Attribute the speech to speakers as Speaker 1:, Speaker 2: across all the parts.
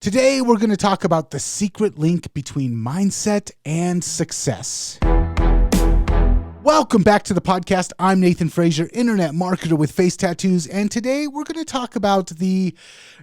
Speaker 1: Today, we're going to talk about the secret link between mindset and success. Welcome back to the podcast. I'm Nathan Frazier, internet marketer with face tattoos, and today we're going to talk about the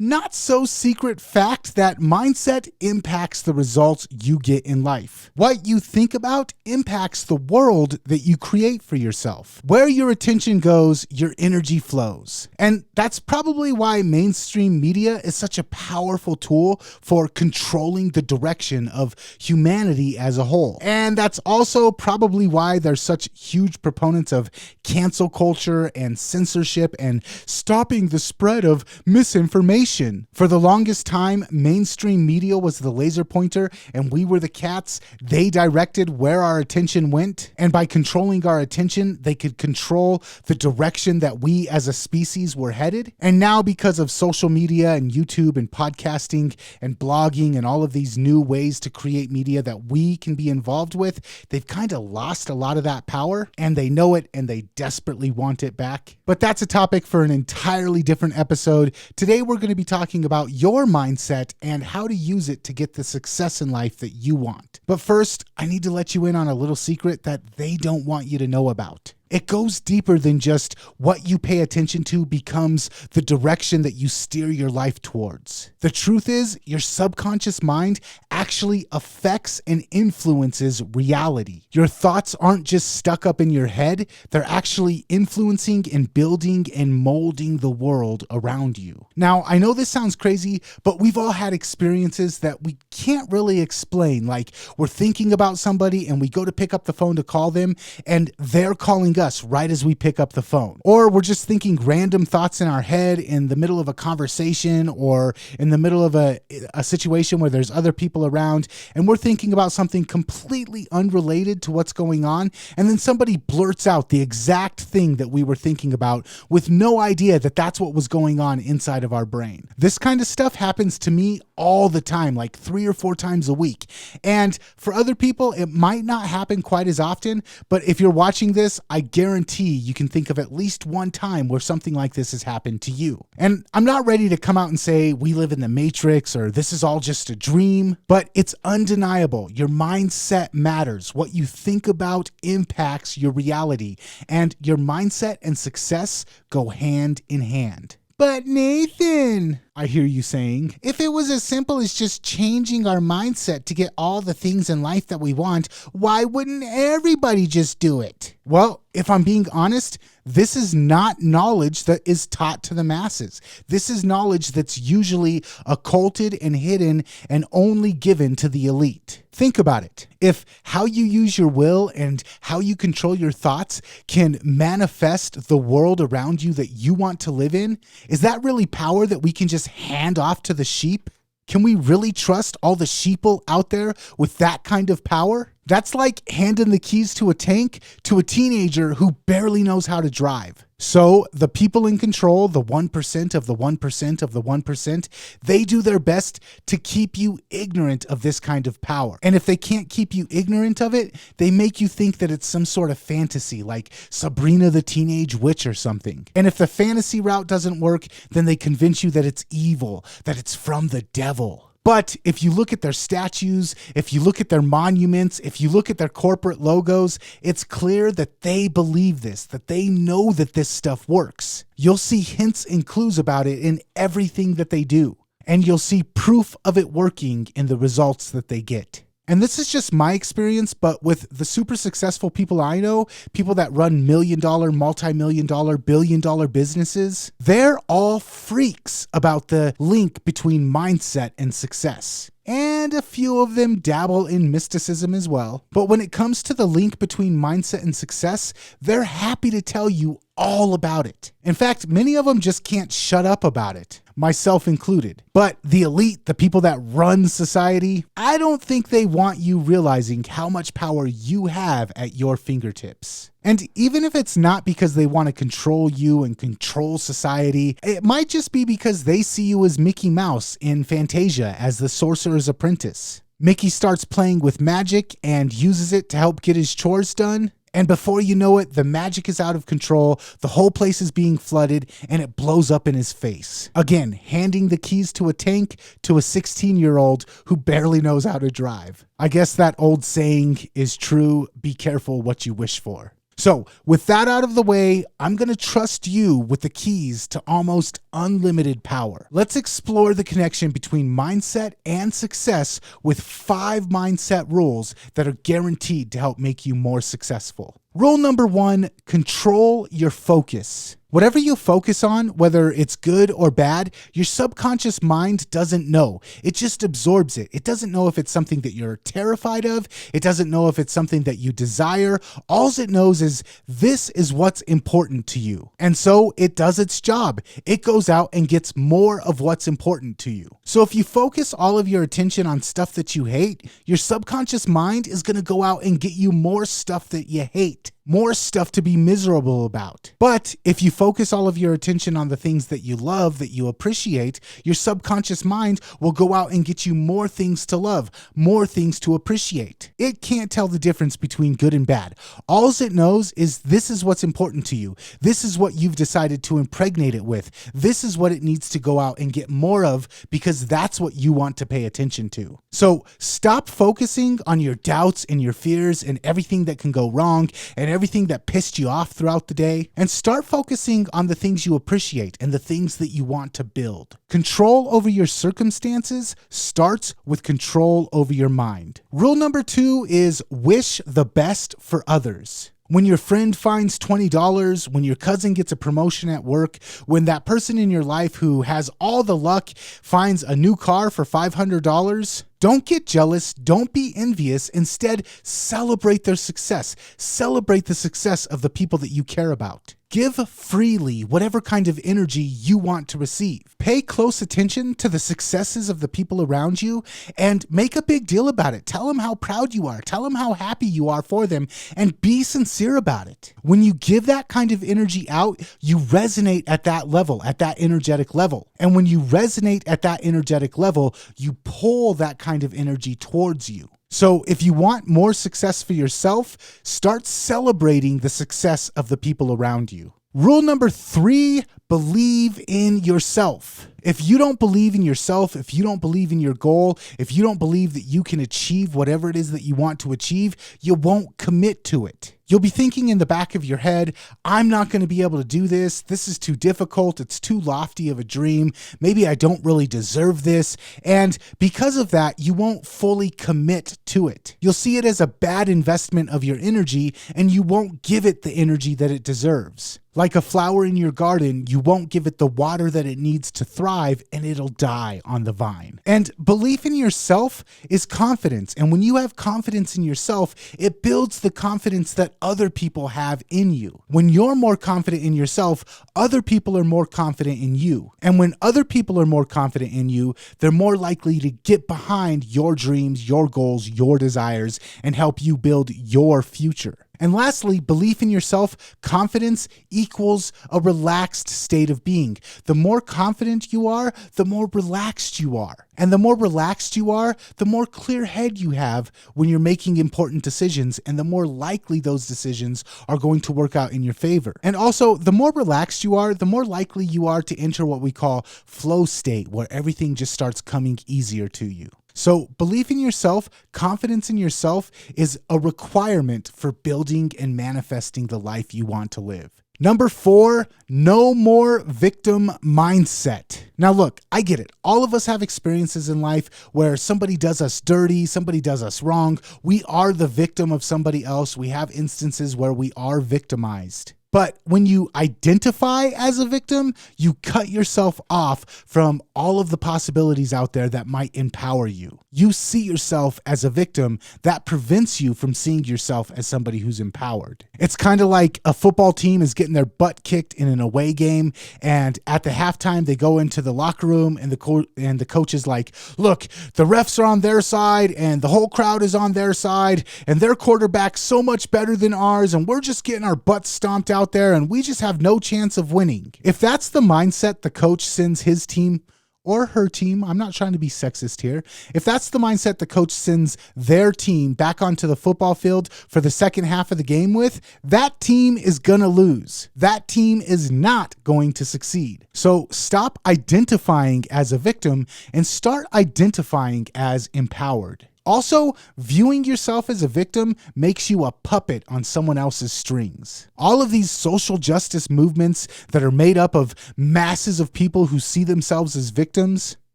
Speaker 1: not so secret fact that mindset impacts the results you get in life. What you think about impacts the world that you create for yourself. Where your attention goes, your energy flows. And that's probably why mainstream media is such a powerful tool for controlling the direction of humanity as a whole. And that's also probably why there's such huge proponents of cancel culture and censorship and stopping the spread of misinformation. For the longest time, mainstream media was the laser pointer and we were the cats. They directed where our attention went. And by controlling our attention, they could control the direction that we as a species were headed. And now because of social media and YouTube and podcasting and blogging and all of these new ways to create media that we can be involved with, they've kind of lost a lot of that power and they know it and they desperately want it back. But that's a topic for an entirely different episode. Today, we're going to be talking about your mindset and how to use it to get the success in life that you want. But first, I need to let you in on a little secret that they don't want you to know about. It goes deeper than just what you pay attention to becomes the direction that you steer your life towards. The truth is, your subconscious mind actually affects and influences reality. Your thoughts aren't just stuck up in your head, they're actually influencing and building and molding the world around you. Now, I know this sounds crazy, but we've all had experiences that we can't really explain. Like we're thinking about somebody and we go to pick up the phone to call them and they're calling us right as we pick up the phone. Or we're just thinking random thoughts in our head in the middle of a conversation or in the middle of a situation where there's other people around and we're thinking about something completely unrelated to what's going on, and then somebody blurts out the exact thing that we were thinking about with no idea that that's what was going on inside of our brain. This kind of stuff happens to me all the time, like 3 or 4 times a week. And for other people, it might not happen quite as often, but if you're watching this, I guarantee you can think of at least one time where something like this has happened to you. And I'm not ready to come out and say we live in the Matrix or this is all just a dream, but it's undeniable. Your mindset matters. What you think about impacts your reality, and your mindset and success go hand in hand. But Nathan, I hear you saying, if it was as simple as just changing our mindset to get all the things in life that we want, why wouldn't everybody just do it? Well, if I'm being honest, this is not knowledge that is taught to the masses. This is knowledge that's usually occulted and hidden and only given to the elite. Think about it. If how you use your will and how you control your thoughts can manifest the world around you that you want to live in, is that really power that we can just hand off to the sheep? Can we really trust all the sheeple out there with that kind of power? That's like handing the keys to a tank to a teenager who barely knows how to drive. So the people in control, the 1% of the 1% of the 1%, they do their best to keep you ignorant of this kind of power. And if they can't keep you ignorant of it, they make you think that it's some sort of fantasy like Sabrina the Teenage Witch or something. And if the fantasy route doesn't work, then they convince you that it's evil, that it's from the devil. But if you look at their statues, if you look at their monuments, if you look at their corporate logos, it's clear that they believe this, that they know that this stuff works. You'll see hints and clues about it in everything that they do. And you'll see proof of it working in the results that they get. And this is just my experience, but with the super successful people I know, people that run $1 million, multi-million dollar, billion-dollar businesses, they're all freaks about the link between mindset and success. And a few of them dabble in mysticism as well. But when it comes to the link between mindset and success, they're happy to tell you all about it. In fact, many of them just can't shut up about it, myself included. But the elite, the people that run society, I don't think they want you realizing how much power you have at your fingertips. And even if it's not because they want to control you and control society, it might just be because they see you as Mickey Mouse in Fantasia as the Sorcerer's Apprentice. Mickey starts playing with magic and uses it to help get his chores done, And before you know it, the magic is out of control, the whole place is being flooded, and it blows up in his face. Again, handing the keys to a tank to a 16-year-old who barely knows how to drive. I guess that old saying is true, be careful what you wish for. So with that out of the way, I'm going to trust you with the keys to almost unlimited power. Let's explore the connection between mindset and success with 5 mindset rules that are guaranteed to help make you more successful. Rule number 1, control your focus. Whatever you focus on, whether it's good or bad, your subconscious mind doesn't know. It just absorbs it. It doesn't know if it's something that you're terrified of. It doesn't know if it's something that you desire. All it knows is this is what's important to you. And so it does its job. It goes out and gets more of what's important to you. So if you focus all of your attention on stuff that you hate, your subconscious mind is going to go out and get you more stuff that you hate. More stuff to be miserable about. But if you focus all of your attention on the things that you love, that you appreciate, your subconscious mind will go out and get you more things to love, more things to appreciate. It can't tell the difference between good and bad. All it knows is this is what's important to you. This is what you've decided to impregnate it with. This is what it needs to go out and get more of because that's what you want to pay attention to. So stop focusing on your doubts and your fears and everything that can go wrong and everything that pissed you off throughout the day, and start focusing on the things you appreciate and the things that you want to build. Control over your circumstances starts with control over your mind. Rule number 2 is wish the best for others. When your friend finds $20, when your cousin gets a promotion at work, when that person in your life who has all the luck finds a new car for $500, don't get jealous, don't be envious. Instead, celebrate their success. Celebrate the success of the people that you care about. Give freely whatever kind of energy you want to receive. Pay close attention to the successes of the people around you and make a big deal about it. Tell them how proud you are. Tell them how happy you are for them and be sincere about it. When you give that kind of energy out, you resonate at that level, at that energetic level. And when you resonate at that energetic level, you pull that kind of energy towards you. So if you want more success for yourself, start celebrating the success of the people around you. Rule number 3, believe in yourself. If you don't believe in yourself, if you don't believe in your goal, if you don't believe that you can achieve whatever it is that you want to achieve, you won't commit to it. You'll be thinking in the back of your head, I'm not going to be able to do this. This is too difficult. It's too lofty of a dream. Maybe I don't really deserve this. And because of that, you won't fully commit to it. You'll see it as a bad investment of your energy, and you won't give it the energy that it deserves. Like a flower in your garden, you won't give it the water that it needs to thrive, and it'll die on the vine. And belief in yourself is confidence. And when you have confidence in yourself, it builds the confidence that other people have in you. When you're more confident in yourself, other people are more confident in you. And when other people are more confident in you, they're more likely to get behind your dreams, your goals, your desires, and help you build your future. And lastly, belief in yourself, confidence equals a relaxed state of being. The more confident you are, the more relaxed you are. And the more relaxed you are, the more clear head you have when you're making important decisions, and the more likely those decisions are going to work out in your favor. And also, the more relaxed you are, the more likely you are to enter what we call flow state, where everything just starts coming easier to you. So belief in yourself, confidence in yourself is a requirement for building and manifesting the life you want to live. Number 4, no more victim mindset. Now look, I get it. All of us have experiences in life where somebody does us dirty, somebody does us wrong. We are the victim of somebody else. We have instances where we are victimized. But when you identify as a victim, you cut yourself off from all of the possibilities out there that might empower you. You see yourself as a victim. That prevents you from seeing yourself as somebody who's empowered. It's kind of like a football team is getting their butt kicked in an away game, and at the halftime they go into the locker room and the coach is like, look, the refs are on their side and the whole crowd is on their side and their quarterback's so much better than ours and we're just getting our butts stomped out there and we just have no chance of winning. If that's the mindset the coach sends his team, or her team, I'm not trying to be sexist here, if that's the mindset the coach sends their team back onto the football field for the second half of the game with, that team is gonna lose. That team is not going to succeed. So stop identifying as a victim and start identifying as empowered. Also, viewing yourself as a victim makes you a puppet on someone else's strings. All of these social justice movements that are made up of masses of people who see themselves as victims,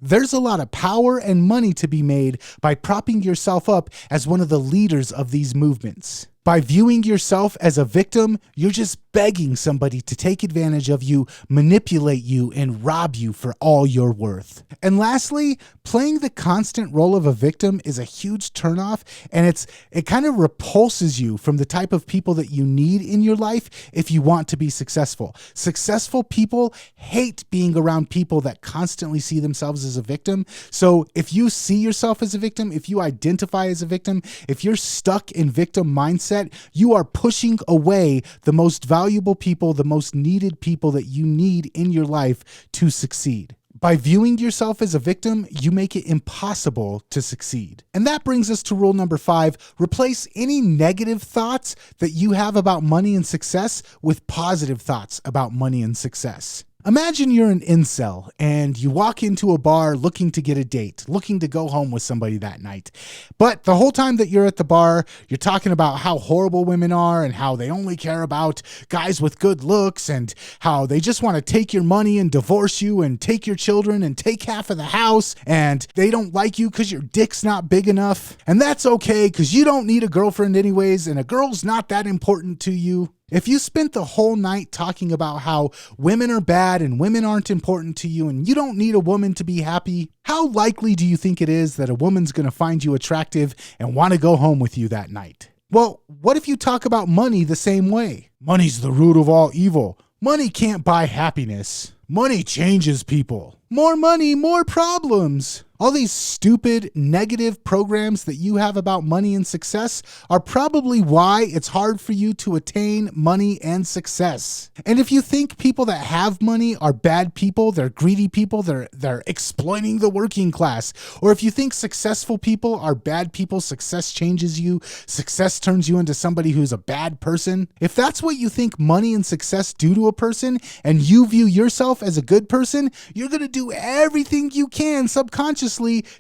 Speaker 1: there's a lot of power and money to be made by propping yourself up as one of the leaders of these movements. By viewing yourself as a victim, you're just begging somebody to take advantage of you, manipulate you, and rob you for all you're worth. And lastly, playing the constant role of a victim is a huge turnoff, and it kind of repulses you from the type of people that you need in your life if you want to be successful. Successful people hate being around people that constantly see themselves as a victim. So if you see yourself as a victim, if you identify as a victim, if you're stuck in victim mindset, you are pushing away the most valuable people, the most needed people that you need in your life to succeed. By viewing yourself as a victim, you make it impossible to succeed. And that brings us to rule number 5. Replace any negative thoughts that you have about money and success with positive thoughts about money and success. Imagine you're an incel and you walk into a bar looking to get a date, looking to go home with somebody that night. But the whole time that you're at the bar, you're talking about how horrible women are and how they only care about guys with good looks and how they just want to take your money and divorce you and take your children and take half of the house, and they don't like you because your dick's not big enough. And that's okay because you don't need a girlfriend anyways, and a girl's not that important to you. If you spent the whole night talking about how women are bad and women aren't important to you and you don't need a woman to be happy, how likely do you think it is that a woman's going to find you attractive and want to go home with you that night? Well, what if you talk about money the same way? Money's the root of all evil. Money can't buy happiness. Money changes people. More money, more problems. All these stupid, negative programs that you have about money and success are probably why it's hard for you to attain money and success. And if you think people that have money are bad people, they're greedy people, they're exploiting the working class, or if you think successful people are bad people, success changes you, success turns you into somebody who's a bad person, if that's what you think money and success do to a person, and you view yourself as a good person, you're going to do everything you can subconsciously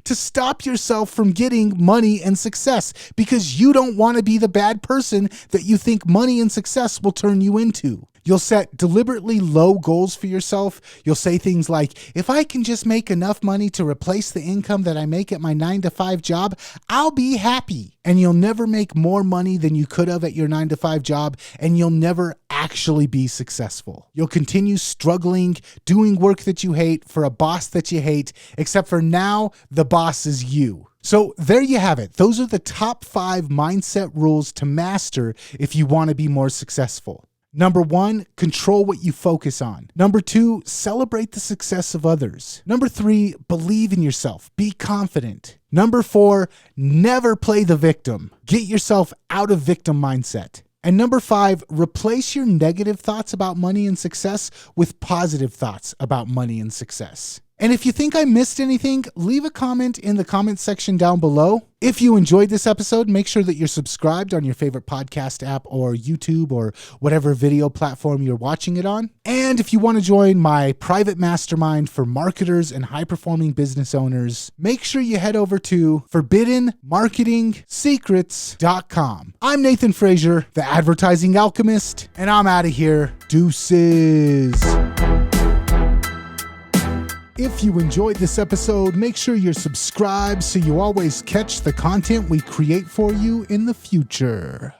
Speaker 1: to stop yourself from getting money and success because you don't want to be the bad person that you think money and success will turn you into. You'll set deliberately low goals for yourself. You'll say things like, if I can just make enough money to replace the income that I make at my 9-to-5 job, I'll be happy. And you'll never make more money than you could have at your 9-to-5 job, and you'll never actually be successful. You'll continue struggling, doing work that you hate for a boss that you hate, except for now, the boss is you. So there you have it. Those are the top 5 mindset rules to master if you want to be more successful. Number 1, control what you focus on. Number 2, celebrate the success of others. Number 3, believe in yourself. Be confident. Number 4, never play the victim. Get yourself out of victim mindset. And number 5, replace your negative thoughts about money and success with positive thoughts about money and success. And if you think I missed anything, leave a comment in the comment section down below. If you enjoyed this episode, make sure that you're subscribed on your favorite podcast app or YouTube or whatever video platform you're watching it on. And if you want to join my private mastermind for marketers and high-performing business owners, make sure you head over to forbiddenmarketingsecrets.com. I'm Nathan Frazier, the Advertising Alchemist, and I'm out of here. Deuces. If you enjoyed this episode, make sure you're subscribed so you always catch the content we create for you in the future.